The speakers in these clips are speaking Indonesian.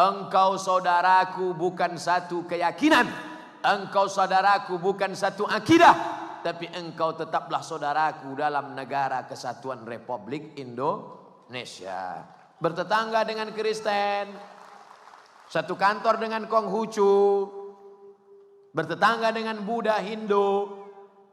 engkau saudaraku bukan satu keyakinan, engkau saudaraku bukan satu akidah, tapi engkau tetaplah saudaraku dalam negara kesatuan Republik Indonesia. Bertetangga dengan Kristen, satu kantor dengan Konghucu, bertetangga dengan Buddha, Hindu,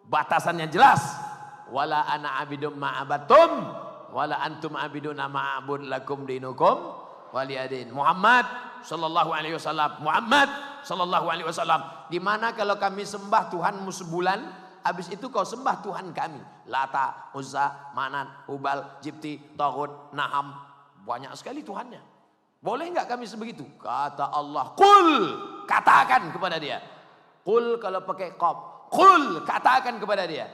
batasannya jelas. Wala ana abidum ma'abatum, wala antum abiduna ma'abud lakum dinukum waliyadin. Muhammad sallallahu alaihi wasallam, Muhammad sallallahu alaihi wasallam. Gimana kalau kami sembah Tuhanmu sebulan, habis itu kau sembah Tuhan kami, Lata, Uzza, Manat, Hubal, Jibti, Taghut, Naham, banyak sekali Tuhannya. Boleh enggak kami sebegitu? Kata Allah, qul, katakan kepada dia. Qul kalau pakai qaf, qul, katakan kepada dia.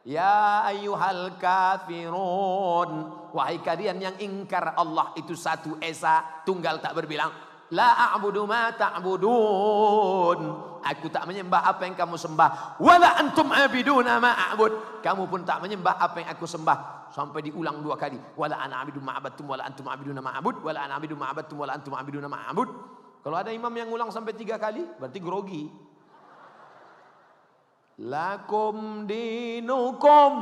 Ya ayyuhal kafirun, wahai kalian yang ingkar Allah itu satu esa, tunggal tak berbilang. La a'budu ma ta'budun, aku tak menyembah apa yang kamu sembah. Wala antum abiduna ma a'bud, kamu pun tak menyembah apa yang aku sembah. Sampai diulang 2 kali. Wala ana abidu ma abattum wala antum abiduna ma a'bud, wala ana abidu ma abattum wala antum abiduna ma a'bud. Kalau ada imam yang ulang sampai 3 kali, berarti grogi. Lakum dinukum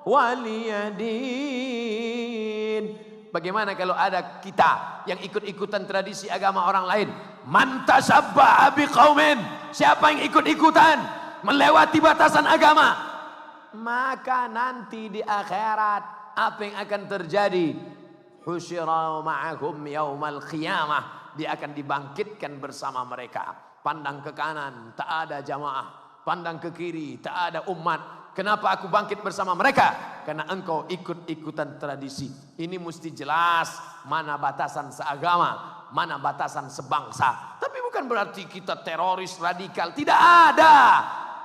waliyadin. Bagaimana kalau ada kita yang ikut-ikutan tradisi agama orang lain? Man tasabbaha biqaumin, siapa yang ikut-ikutan melewati batasan agama, maka nanti di akhirat apa yang akan terjadi? Husyira ma'ahum yaumal qiyamah, dia akan dibangkitkan bersama mereka. Pandang ke kanan, tak ada jamaah. Pandang ke kiri, tak ada umat. Kenapa aku bangkit bersama mereka? Karena engkau ikut-ikutan tradisi. Ini mesti jelas mana batasan seagama, mana batasan sebangsa. Tapi bukan berarti kita teroris radikal. Tidak ada.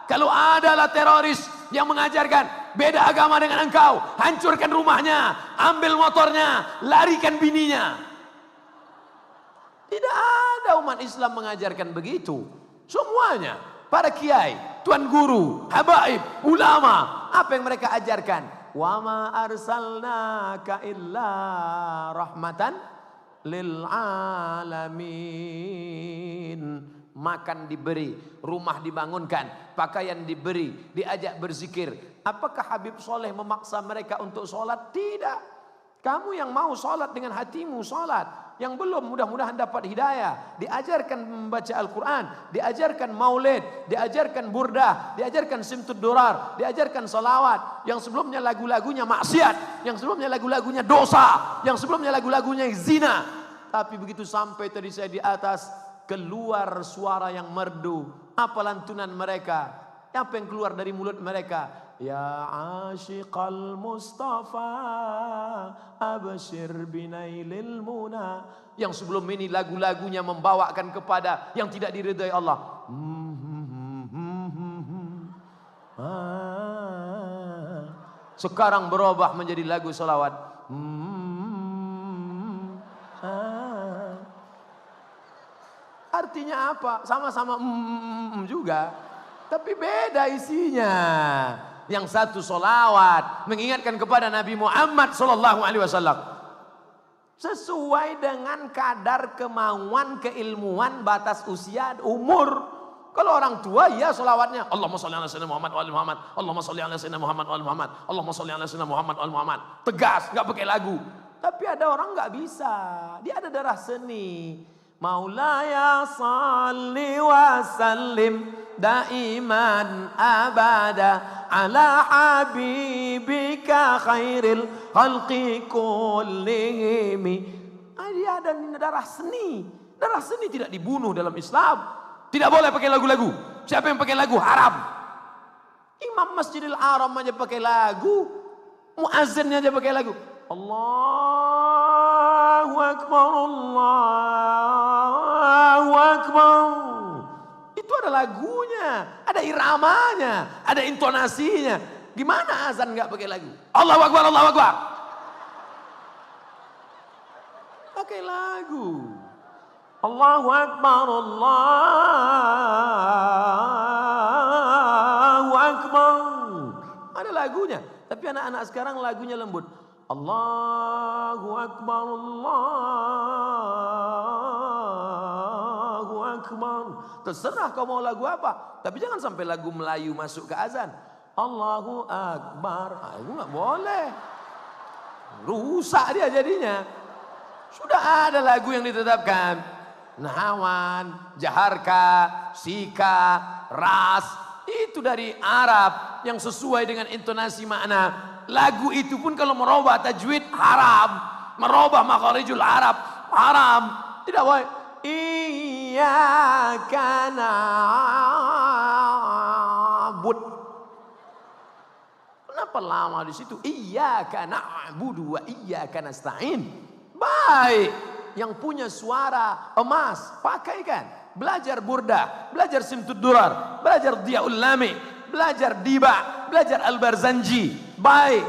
Kalau adalah teroris yang mengajarkan beda agama dengan engkau, hancurkan rumahnya, ambil motornya, larikan bininya. Tidak ada umat Islam mengajarkan begitu. Semuanya, para kiai, tuan guru, habaib, ulama, apa yang mereka ajarkan? Wa ma arsalnaka illa rahmatan lil alamin. Makan diberi, rumah dibangunkan, pakaian diberi, diajak berzikir. Apakah Habib Soleh memaksa mereka untuk sholat? Tidak. Kamu yang mau sholat dengan hatimu sholat. Yang belum mudah-mudahan dapat hidayah. Diajarkan membaca Al-Quran, diajarkan maulid, diajarkan burdah, diajarkan simtud durar, diajarkan salawat. Yang sebelumnya lagu-lagunya maksiat, yang sebelumnya lagu-lagunya dosa, yang sebelumnya lagu-lagunya zina. Tapi begitu sampai tadi saya di atas, keluar suara yang merdu. Apa lantunan mereka? Apa yang keluar dari mulut mereka? Ya ashiqal Mustafa abshir binailil muna. Yang sebelum ini lagu-lagunya membawakan kepada yang tidak diridai Allah. Sekarang berubah menjadi lagu salawat. Artinya apa? Sama-sama juga, tapi beda isinya. Yang satu solawat mengingatkan kepada Nabi Muhammad sallallahu alaihi wasallam sesuai dengan kadar kemauan, keilmuan, batas usia, umur. Kalau orang tua ya solawatnya Allahumma sholli ala sayyidina Muhammad wa ali Muhammad, Allahumma sholli ala sayyidina Muhammad wa ali Muhammad, Allahumma sholli ala sayyidina Muhammad wa ali Muhammad. Tegas, nggak pakai lagu. Tapi ada orang nggak bisa, dia ada darah seni. Maulaya salli wa sallim daiman abada ala habibika khairil khalqi kullihim. Dia ada darah seni. Darah seni tidak dibunuh dalam Islam. Tidak boleh pakai lagu-lagu. Siapa yang pakai lagu haram. Imam Masjidil Haram aja pakai lagu, muazzinnya aja pakai lagu. Allahu Akbar, Allahu Akbar. Itu ada lagunya, ada iramanya, ada intonasinya. Gimana azan nggak pakai lagu? Allahu Akbar, Allahu Akbar. Pakai lagu. Allahu Akbar, Allahu Akbar. Ada lagunya. Tapi anak-anak sekarang lagunya lembut. Allahu Akbar, Allah. Akbar. Terserah kau mau lagu apa. Tapi jangan sampai lagu Melayu masuk ke azan. Allahu Akbar. Itu nggak boleh. Rusak dia jadinya. Sudah ada lagu yang ditetapkan. Nahawan, Jaharka, Sika, Ras. Itu dari Arab yang sesuai dengan intonasi makna. Lagu itu pun kalau merubah tajwid haram. Merubah makharijul Arab haram. Tidak boleh. Iyyaka na'bud. Kenapa lama di situ? Iyyaka na'budu wa iyyaka nasta'in. Baik. Yang punya suara emas, pakaikan. Belajar burda, belajar simtud durar, belajar diyaul lami, belajar diba, belajar al-barzanji. Baik.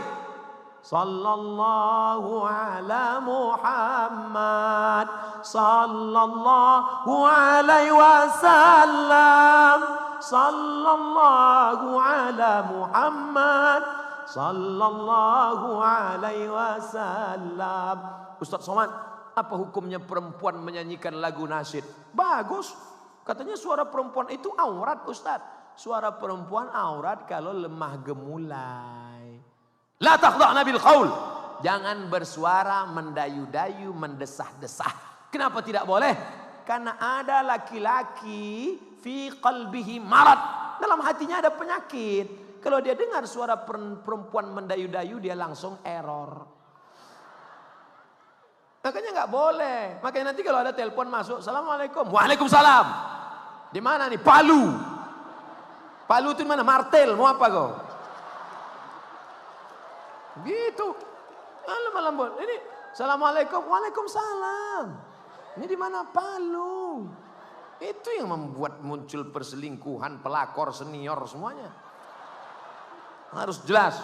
Sallallahu ala Muhammad, sallallahu alaihi wasallam, sallallahu ala Muhammad, sallallahu alaihi wasallam. Ustaz Somad, apa hukumnya perempuan menyanyikan lagu nasyid? Bagus. Katanya suara perempuan itu aurat, Ustaz. Suara perempuan aurat kalau lemah gemulai. La takhda'na bil qaul. Jangan bersuara mendayu-dayu, mendesah-desah. Kenapa tidak boleh? Karena ada laki-laki fi qalbihi marad. Dalam hatinya ada penyakit. Kalau dia dengar suara perempuan mendayu-dayu, dia langsung error. Makanya nggak boleh. Makanya nanti kalau ada telepon masuk, Assalamualaikum, Waalaikumsalam. Di mana nih? Palu. Palu itu di mana? Martel. Mau apa kau? Gitu. Malam-malam. Ini Assalamualaikum, Waalaikumsalam. Ini di mana? Palu. Itu yang membuat muncul perselingkuhan, pelakor, senior semuanya. Harus jelas.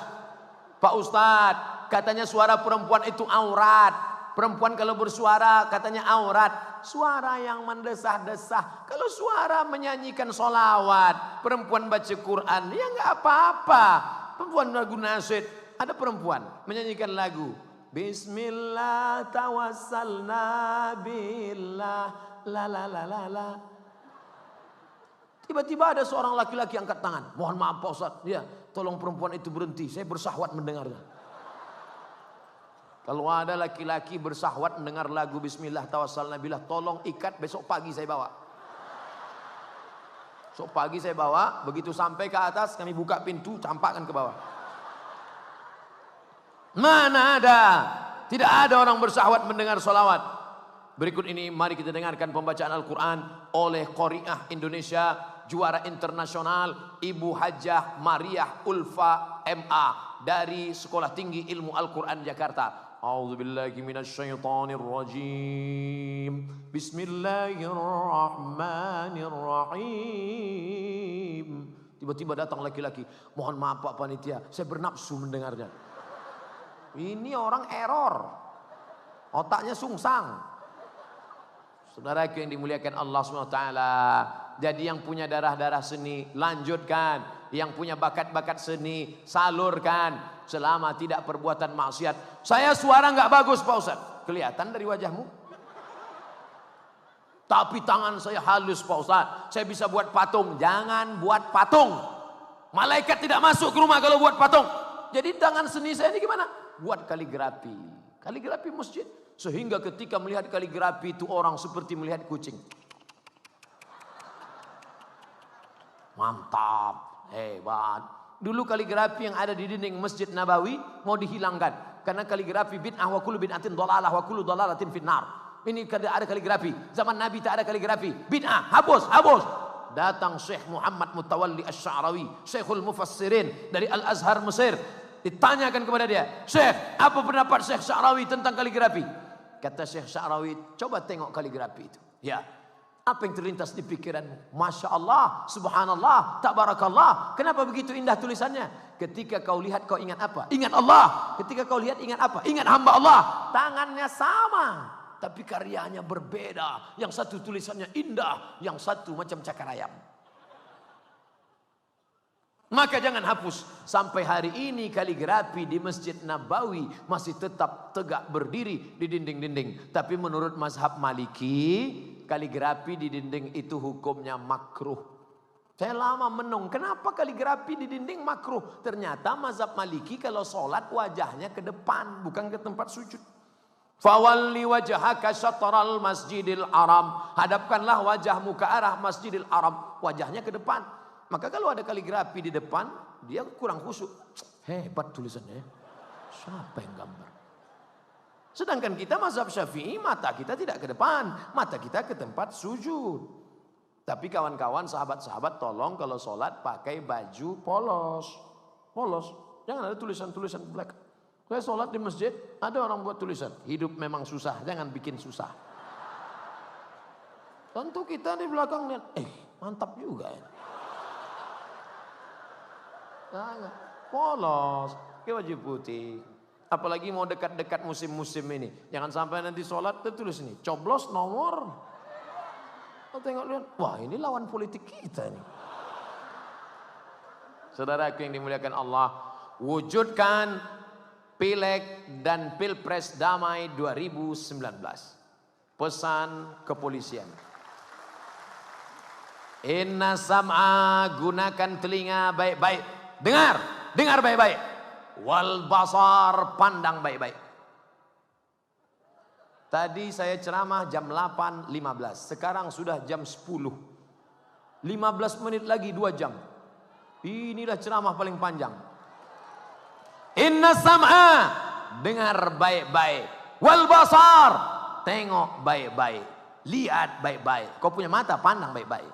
Pak Ustadz, katanya suara perempuan itu aurat. Perempuan kalau bersuara katanya aurat. Suara yang mendesah-desah. Kalau suara menyanyikan sholawat, perempuan baca Quran, ya nggak apa-apa. Perempuan lagu nasyid. Ada perempuan menyanyikan lagu. Bismillah tawassalna billah. La la la la la. Tiba-tiba ada seorang laki-laki angkat tangan. Mohon maaf Pak Ustaz. Ya, tolong perempuan itu berhenti. Saya bersahwat mendengarnya. Kalau ada laki-laki bersahwat mendengar lagu Bismillah tawassalna billah, tolong ikat, besok pagi saya bawa. Besok pagi saya bawa, begitu sampai ke atas kami buka pintu, campakkan ke bawah. Mana ada? Tidak ada orang bersahwat mendengar sholawat. Berikut ini mari kita dengarkan pembacaan Al-Quran oleh Qori'ah Indonesia, juara internasional Ibu Hajjah Mariah Ulfa MA dari Sekolah Tinggi Ilmu Al-Quran Jakarta. A'udzubillahi minasyaitonirrajim. Bismillahirrahmanirrahim. Tiba-tiba datang laki-laki. Mohon maaf Pak Panitia, saya bernafsu mendengarnya. Ini orang error. Otaknya sungsang. Saudaraku yang dimuliakan Allah SWT. Jadi yang punya darah-darah seni, lanjutkan. Yang punya bakat-bakat seni, salurkan. Selama tidak perbuatan maksiat. Saya suara nggak bagus Pak Ustaz. Kelihatan dari wajahmu. Tapi tangan saya halus Pak Ustaz. Saya bisa buat patung. Jangan buat patung. Malaikat tidak masuk ke rumah kalau buat patung. Jadi tangan seni saya ini gimana? Buat kaligrafi. Kaligrafi masjid. Sehingga ketika melihat kaligrafi itu orang seperti melihat kucing. Mantap. Hebat. Dulu kaligrafi yang ada di dinding Masjid Nabawi mau dihilangkan. Karena kaligrafi bid'ah wa kullu bid'atin dhalalah wa kullu dhalalatin finnar. Ini ada kaligrafi. Zaman Nabi tak ada kaligrafi. Bid'ah. Hapus. Hapus. Datang Syekh Muhammad Mutawalli Asy-Sya'rawi. Syekhul Mufassirin dari Al-Azhar Mesir. Ditanyakan kepada dia. Syekh, apa pendapat Syekh Sya'rawi tentang kaligrafi? Kata Syekh Sya'rawi, coba tengok kaligrafi itu. Ya. Apa yang terlintas di pikiranmu? Masya Allah, subhanallah, tabarakallah. Kenapa begitu indah tulisannya? Ketika kau lihat kau ingat apa? Ingat Allah. Ketika kau lihat ingat apa? Ingat hamba Allah. Tangannya sama. Tapi karyanya berbeda. Yang satu tulisannya indah. Yang satu macam cakar ayam. Maka jangan hapus. Sampai hari ini kaligrafi di Masjid Nabawi masih tetap tegak berdiri di dinding-dinding. Tapi menurut mazhab Maliki kaligrafi di dinding itu hukumnya makruh. Saya lama menung, kenapa kaligrafi di dinding makruh? Ternyata mazhab Maliki kalau sholat wajahnya ke depan, bukan ke tempat sujud. Fawalli wajhaka syatral masjidil haram. Hadapkanlah wajahmu ke arah masjidil haram. Wajahnya ke depan. Maka kalau ada kaligrafi di depan, dia kurang khusyuk. Hebat tulisannya. Siapa yang gambar? Sedangkan kita mazhab Syafi'i, mata kita tidak ke depan, mata kita ke tempat sujud. Tapi kawan-kawan, sahabat-sahabat, tolong kalau sholat pakai baju polos. Polos. Jangan ada tulisan-tulisan black. Saya sholat di masjid, ada orang buat tulisan. Hidup memang susah, jangan bikin susah. Tentu kita di belakang lihat, mantap juga ya. Jangan. Polos, pakai baju putih. Apalagi mau dekat-dekat musim-musim ini. Jangan sampai nanti sholat tertulis ini. Coblos nomor. Oh, tengok lihat. Wah, ini lawan politik kita nih. Saudaraku yang dimuliakan Allah. Wujudkan Pileg dan Pilpres damai 2019. Pesan kepolisian. Inna sam'a, gunakan telinga baik-baik. Dengar baik-baik. Wal basar, pandang baik-baik. Tadi saya ceramah jam 8.15, sekarang sudah jam 10. 15 menit lagi 2 jam. Inilah ceramah paling panjang. Inna sam'a, dengar baik-baik. Wal basar, tengok baik-baik. Lihat baik-baik. Kau punya mata, pandang baik-baik.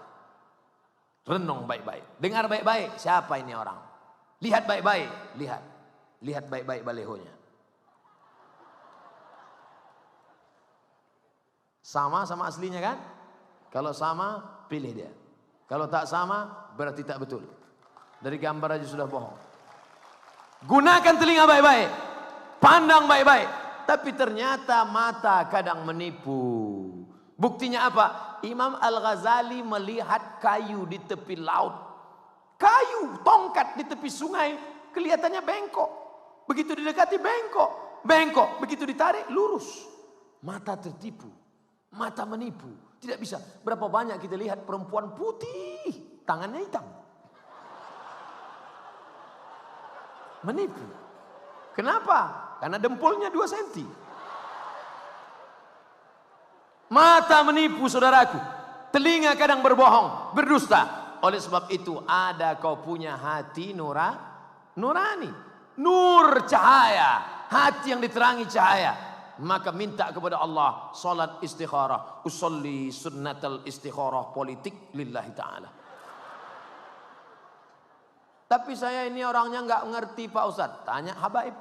Renung baik-baik. Dengar baik-baik, siapa ini orang? Lihat baik-baik, lihat baik-baik balehonya. Sama aslinya kan? Kalau sama, pilih dia. Kalau tak sama, berarti tak betul. Dari gambar aja sudah bohong. Gunakan telinga baik-baik, pandang baik-baik. Tapi ternyata mata kadang menipu. Buktinya apa? Imam Al-Ghazali melihat kayu di tepi laut. Kayu, tongkat di tepi sungai, kelihatannya bengkok. Begitu didekati bengkok. Begitu ditarik lurus. Mata tertipu, mata menipu. Tidak bisa. Berapa banyak kita lihat perempuan putih, tangannya hitam. Menipu. Kenapa? Karena dempulnya 2 cm. Mata menipu, saudaraku. Telinga kadang berbohong, berdusta. Oleh sebab itu ada kau punya hati nurani. Nur cahaya. Hati yang diterangi cahaya. Maka minta kepada Allah salat istikharah. Usolli sunnatal istikharah politik lillahi ta'ala. Tapi saya ini orangnya nggak ngerti Pak Ustadz. Tanya habaib,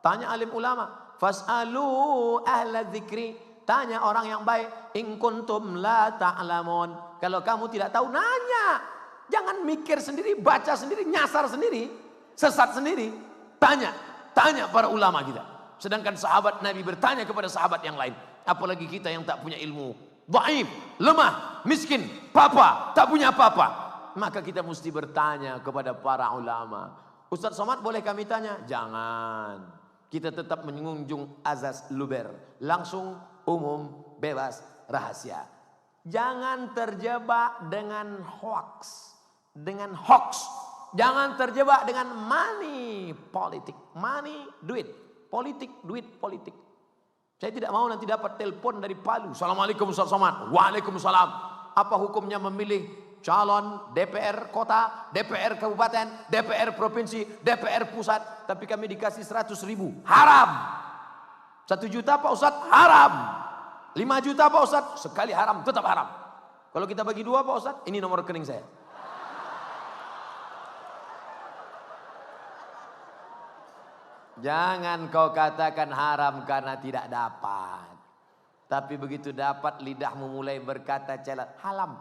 tanya alim ulama. Fas'alu ahla dzikri, tanya orang yang baik. In kuntum la ta'lamun. Kalau kamu tidak tahu, nanya. Jangan mikir sendiri, baca sendiri, nyasar sendiri, sesat sendiri. Tanya para ulama kita. Sedangkan sahabat Nabi bertanya kepada sahabat yang lain. Apalagi kita yang tak punya ilmu, dhaif, lemah, miskin, papa, tak punya apa-apa. Maka kita mesti bertanya kepada para ulama. Ustaz Somad boleh kami tanya? Jangan. Kita tetap mengunjung azas luber. Langsung, umum, bebas, rahasia. Jangan terjebak dengan hoax. Jangan terjebak dengan money politik. Money, duit. Politik, duit, politik. Saya tidak mau nanti dapat telepon dari Palu. Assalamualaikum Ustaz Somad. Waalaikumsalam. Apa hukumnya memilih calon DPR kota, DPR kabupaten, DPR provinsi, DPR pusat, tapi kami dikasih 100.000, haram. 1 juta Pak Ustadz, haram. 5 juta Pak Ustadz, sekali haram, tetap haram. Kalau kita bagi 2 Pak Ustadz, ini nomor rekening saya. Jangan kau katakan haram karena tidak dapat. Tapi begitu dapat lidahmu mulai berkata celat. Halam.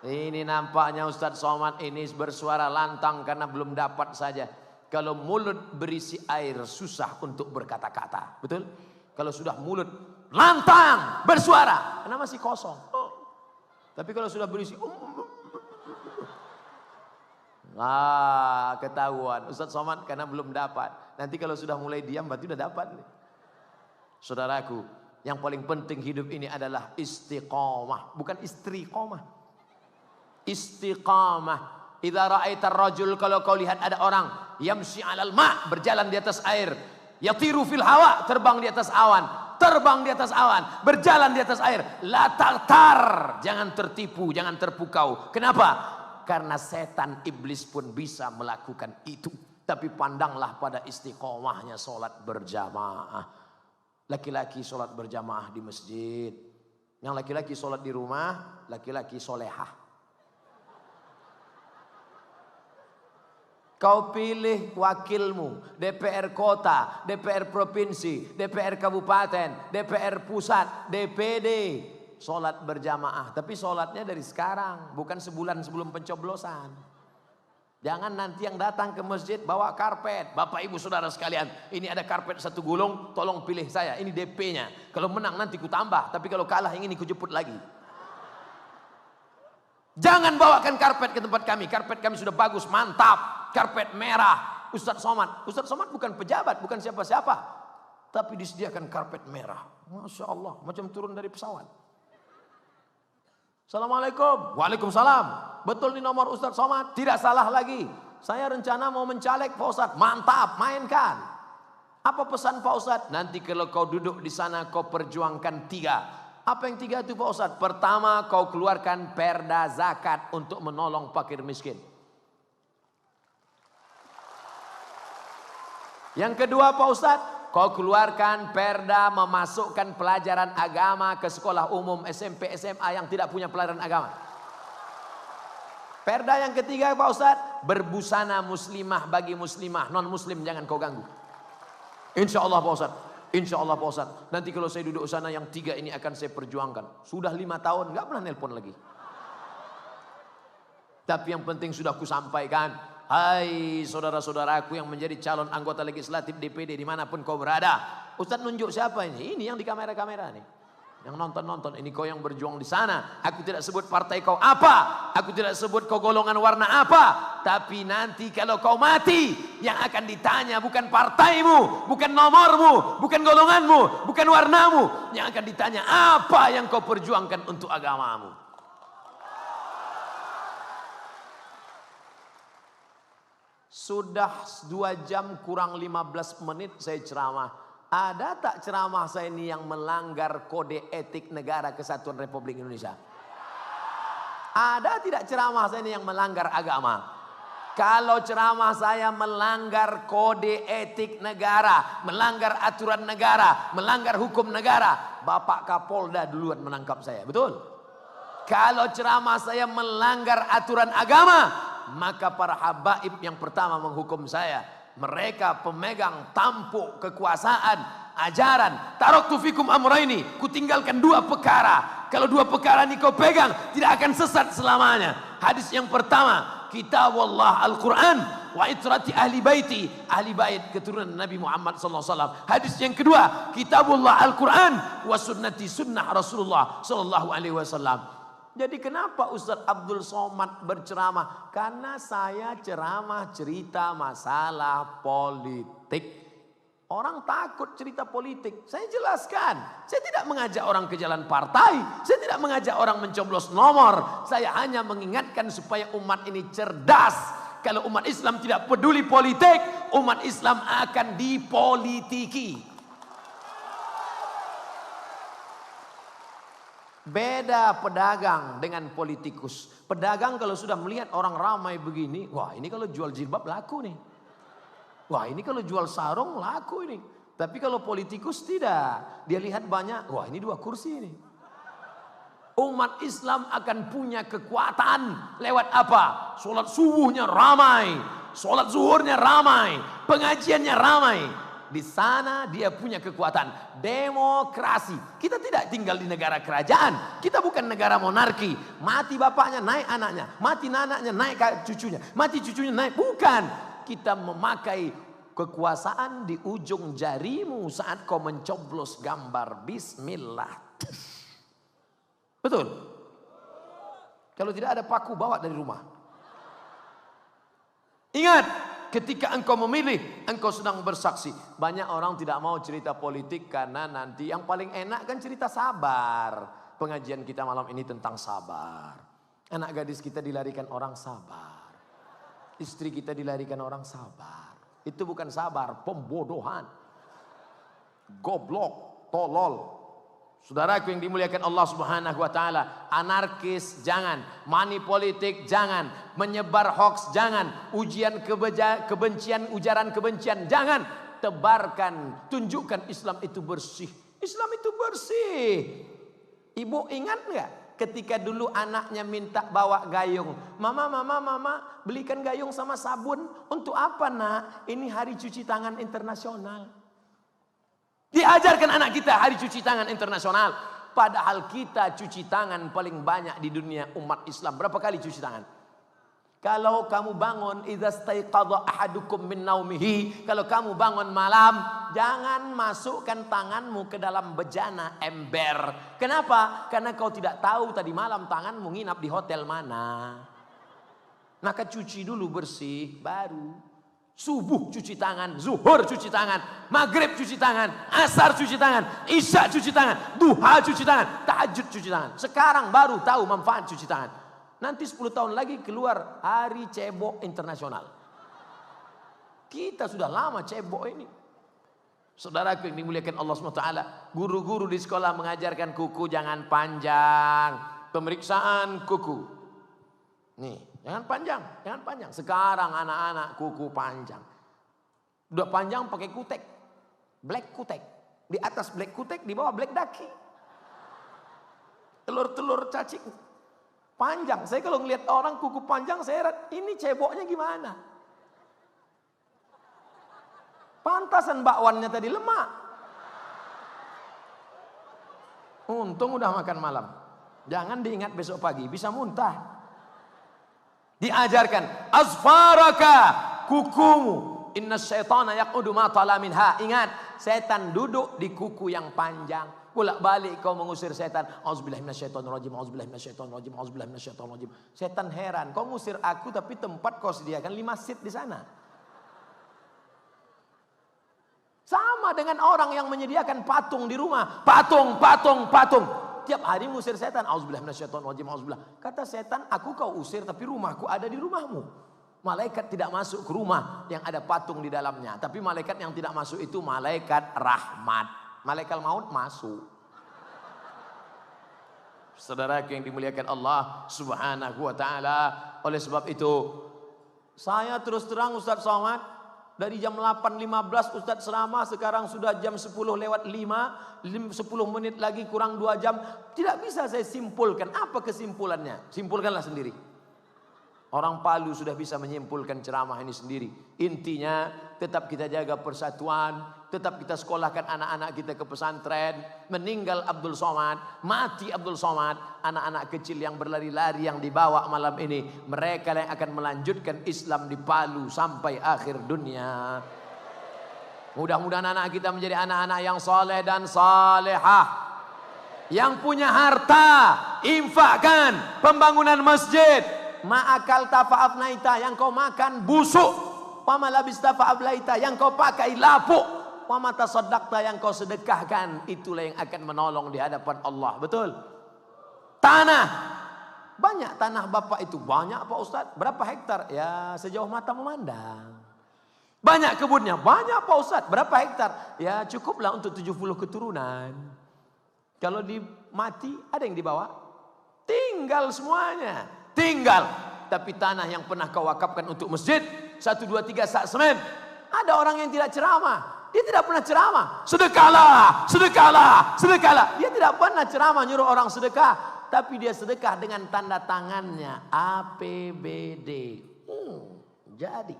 Ini nampaknya Ustadz Somad ini bersuara lantang karena belum dapat saja. Kalau mulut berisi air susah untuk berkata-kata. Betul? Kalau sudah mulut lantang bersuara karena masih kosong. Tapi kalau sudah berisi ketahuan Ustadz Somad karena belum dapat. Nanti kalau sudah mulai diam berarti udah dapat. Saudaraku, yang paling penting hidup ini adalah istiqomah, bukan istriqomah. Istiqamah. Idza ra'aitar rajul, kalau kau lihat ada orang yamshi 'alal ma', berjalan di atas air, yatiru fil hawa, terbang di atas awan, terbang di atas awan, berjalan di atas air, la tartar, jangan tertipu, jangan terpukau. Kenapa? Karena setan iblis pun bisa melakukan itu. Tapi pandanglah pada istiqomahnya sholat berjamaah. Laki-laki sholat berjamaah di masjid. Yang laki-laki sholat di rumah, laki-laki solehah. Kau pilih wakilmu, DPR kota, DPR provinsi, DPR kabupaten, DPR pusat, DPD. Sholat berjamaah, tapi sholatnya dari sekarang, bukan sebulan sebelum pencoblosan. Jangan nanti yang datang ke masjid bawa karpet. Bapak ibu saudara sekalian, ini ada karpet 1 gulung, tolong pilih saya, ini DP-nya. Kalau menang nanti ku tambah, tapi kalau kalah yang ini ku jemput lagi. Jangan bawakan karpet ke tempat kami sudah bagus, mantap. Karpet merah, Ustadz Somad. Ustadz Somad bukan pejabat, bukan siapa-siapa. Tapi disediakan karpet merah. Masya Allah, macam turun dari pesawat. Assalamualaikum. Waalaikumsalam. Betul nih nomor Ustadz Somad? Tidak salah lagi. Saya rencana mau mencaleg Pak Ustadz. Mantap, mainkan. Apa pesan Pak Ustadz? Nanti kalau kau duduk di sana kau perjuangkan 3. Apa yang 3 itu Pak Ustadz? Pertama, kau keluarkan perda zakat untuk menolong fakir miskin. Yang kedua Pak Ustadz, kau keluarkan perda memasukkan pelajaran agama ke sekolah umum, SMP, SMA yang tidak punya pelajaran agama. Perda yang ketiga Pak Ustadz, berbusana muslimah bagi muslimah, non muslim jangan kau ganggu. Insya Allah Pak Ustadz, insya Allah Pak Ustadz. Nanti kalau saya duduk sana yang 3 ini akan saya perjuangkan. Sudah 5 tahun nggak pernah nelpon lagi. Tapi yang penting sudah ku sampaikan. Hai saudara-saudaraku yang menjadi calon anggota legislatif DPD dimanapun kau berada. Ustadz nunjuk siapa ini? Ini yang di kamera-kamera nih. Yang nonton-nonton, ini kau yang berjuang di sana. Aku tidak sebut partai kau apa. Aku tidak sebut kau golongan warna apa. Tapi nanti kalau kau mati, yang akan ditanya bukan partaimu, bukan nomormu, bukan golonganmu, bukan warnamu. Yang akan ditanya apa yang kau perjuangkan untuk agamamu. Sudah 2 jam kurang 15 menit saya ceramah. Ada tak ceramah saya ini yang melanggar kode etik negara kesatuan Republik Indonesia? Ada tidak ceramah saya ini yang melanggar agama? Kalau ceramah saya melanggar kode etik negara, melanggar aturan negara, melanggar hukum negara, Bapak Kapolda duluan menangkap saya, betul? Kalau ceramah saya melanggar aturan agama, maka para habaib yang pertama menghukum saya. Mereka pemegang tampuk kekuasaan, ajaran. Taraktu fikum amraini, kutinggalkan 2 perkara. Kalau 2 perkara ini kau pegang, tidak akan sesat selamanya. Hadis yang pertama, kitabullah Al-Quran, wa itrati ahli baiti, ahli bait keturunan Nabi Muhammad SAW. Hadis yang kedua, kitabullah Al-Quran, wa sunnati sunnah Rasulullah SAW. Jadi kenapa Ustadz Abdul Somad berceramah? Karena saya ceramah cerita masalah politik. Orang takut cerita politik. Saya jelaskan. Saya tidak mengajak orang ke jalan partai. Saya tidak mengajak orang mencoblos nomor. Saya hanya mengingatkan supaya umat ini cerdas. Kalau umat Islam tidak peduli politik, umat Islam akan dipolitiki. Beda pedagang dengan politikus. Pedagang kalau sudah melihat orang ramai begini, wah ini kalau jual jilbab laku nih. Wah ini kalau jual sarung laku ini. Tapi kalau politikus tidak. Dia lihat banyak, wah ini 2 kursi ini. Umat Islam akan punya kekuatan lewat apa? Sholat subuhnya ramai, sholat zuhurnya ramai, pengajiannya ramai. Di sana dia punya kekuatan. Demokrasi. Kita tidak tinggal di negara kerajaan. Kita bukan negara monarki. Mati bapaknya naik anaknya. Mati anaknya naik cucunya. Mati cucunya naik. Bukan. Kita memakai kekuasaan di ujung jarimu saat kau mencoblos gambar bismillah. Betul? Kalau tidak ada paku bawa dari rumah. Ingat. ketika engkau memilih, engkau sedang bersaksi. Banyak orang tidak mau cerita politik karena nanti yang paling enak kan cerita sabar. Pengajian kita malam ini tentang sabar. Anak gadis kita dilarikan orang sabar. Istri kita dilarikan orang sabar. Itu bukan sabar, pembodohan. Goblok, tolol. Saudaraku yang dimuliakan Allah Subhanahu wa taala, anarkis jangan, money politik jangan, menyebar hoax jangan, kebencian, ujaran kebencian jangan. Tebarkan, tunjukkan Islam itu bersih. Islam itu bersih. Ibu ingat enggak ketika dulu anaknya minta bawa gayung? Mama, belikan gayung sama sabun. Untuk apa, Nak? Ini hari cuci tangan internasional. Diajarkan anak kita hari cuci tangan internasional. Padahal kita cuci tangan paling banyak di dunia umat Islam. Berapa kali cuci tangan? Kalau kamu bangun, idza staiqadha ahadukum min naumihi, kalau kamu bangun malam, jangan masukkan tanganmu ke dalam bejana ember. Kenapa? Karena kau tidak tahu tadi malam tanganmu nginap di hotel mana. Maka cuci dulu bersih, baru subuh cuci tangan, zuhur cuci tangan, maghrib cuci tangan, asar cuci tangan, isya cuci tangan, duha cuci tangan, tahajud cuci tangan. Sekarang baru tahu manfaat cuci tangan. Nanti 10 tahun lagi keluar hari cebok internasional. Kita sudah lama cebok ini. Saudaraku yang dimuliakan Allah SWT, guru-guru di sekolah mengajarkan kuku jangan panjang. Pemeriksaan kuku. Nih. Jangan panjang. Sekarang anak-anak kuku panjang. Udah panjang pakai kutek. Black kutek. Di atas black kutek, di bawah black daki. Telur-telur cacing. Panjang. Saya kalau ngelihat orang kuku panjang, saya ini ceboknya gimana? Pantasan bakwannya tadi lemak. Untung udah makan malam. Jangan diingat besok pagi, bisa muntah. Diajarkan azfaraka, kukumu, inna syaitana yaqudu ma tala minha. Ingat, setan duduk di kuku yang panjang. Bolak-balik kau mengusir setan. Auzubillahi minasyaitonirrajim, auzubillahi minasyaitonirrajim, auzubillahi minasyaitonirrajim. Setan heran, kau ngusir aku tapi tempat kau sediakan 5 seat di sana. Sama dengan orang yang menyediakan patung di rumah. Patung. Tiap hari ngusir setan. Auzubillahi minasyaitonirrajim, auzubillah. Kata setan, aku kau usir tapi rumahku ada di rumahmu. Malaikat tidak masuk ke rumah yang ada patung di dalamnya. Tapi malaikat yang tidak masuk itu malaikat rahmat. Malaikat maut masuk. Saudara yang dimuliakan Allah Subhanahu wa taala. Oleh sebab itu, saya terus terang Ustaz Somad, dari jam 8.15 Ustadz ceramah, sekarang sudah jam 10:05, 10 menit lagi kurang 2 jam. Tidak bisa saya simpulkan. Apa kesimpulannya? Simpulkanlah sendiri. Orang Palu sudah bisa menyimpulkan ceramah ini sendiri. Intinya tetap kita jaga persatuan, tetap kita sekolahkan anak-anak kita ke pesantren. Meninggal Abdul Somad, mati Abdul Somad, anak-anak kecil yang berlari-lari yang dibawa malam ini, mereka yang akan melanjutkan Islam di Palu sampai akhir dunia. Mudah-mudahan anak kita menjadi anak-anak yang soleh dan salehah. Yang punya harta, infakkan pembangunan masjid. Ma'akal tafa'afnaita, yang kau makan busuk. Wa malabista fa'ablaita, yang kau pakai lapuk. Wa mata tasaddaqta, yang kau sedekahkan, itulah yang akan menolong di hadapan Allah. Betul? Tanah. Banyak tanah Bapak itu. Banyak Pak Ustaz. Berapa hektar? Ya sejauh mata memandang. Banyak kebunnya. Banyak Pak Ustaz. Berapa hektar? Ya cukuplah untuk 70 keturunan. Kalau mati ada yang dibawa? Tinggal semuanya. Tinggal. Tapi tanah yang pernah kau wakafkan untuk masjid, 1, 2, 3 sak semen. Ada orang yang tidak ceramah. Dia tidak pernah ceramah. Sedekahlah, sedekahlah, sedekahlah. Dia tidak pernah ceramah nyuruh orang sedekah. Tapi dia sedekah dengan tanda tangannya. APBD. Jadi.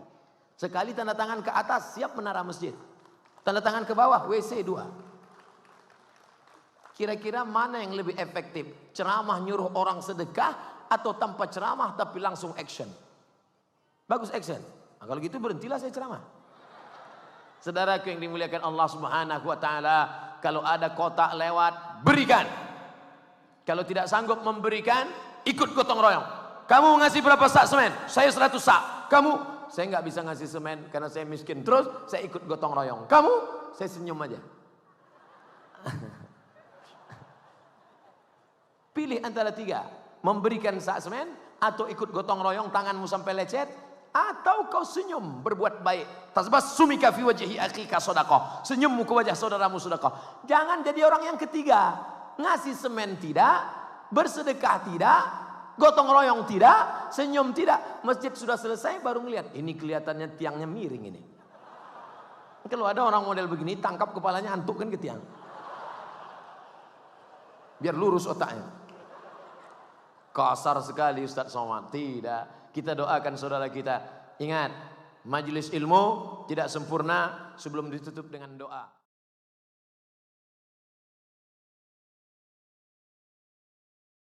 Sekali tanda tangan ke atas, siap menara masjid. Tanda tangan ke bawah, WC 2. Kira-kira mana yang lebih efektif? Ceramah nyuruh orang sedekah atau tanpa ceramah tapi langsung action? Bagus action. Nah, kalau gitu berhentilah saya ceramah. Saudaraku yang dimuliakan Allah Subhanahu wa taala, kalau ada kotak lewat, berikan. Kalau tidak sanggup memberikan, ikut gotong royong. Kamu ngasih berapa sak semen? Saya 100 sak. Kamu saya nggak bisa ngasih semen karena saya miskin. Terus saya ikut gotong royong. Kamu, saya senyum aja. Pilih antara tiga. Memberikan sak semen atau ikut gotong royong tanganmu sampai lecet. Atau kau senyum berbuat baik. Tabassumika fi wajhi akhika shadaqah. Senyummu ke wajah saudaramu sedekah. Jangan jadi orang yang ketiga. Ngasih semen tidak, bersedekah tidak, gotong royong tidak, senyum tidak. Masjid sudah selesai baru ngelihat. Ini kelihatannya tiangnya miring ini. Kalau ada orang model begini, tangkap kepalanya, antukkan ke tiang. Biar lurus otaknya. Kasar sekali Ustaz Somad. Tidak. Kita doakan saudara kita. Ingat, majelis ilmu tidak sempurna sebelum ditutup dengan doa.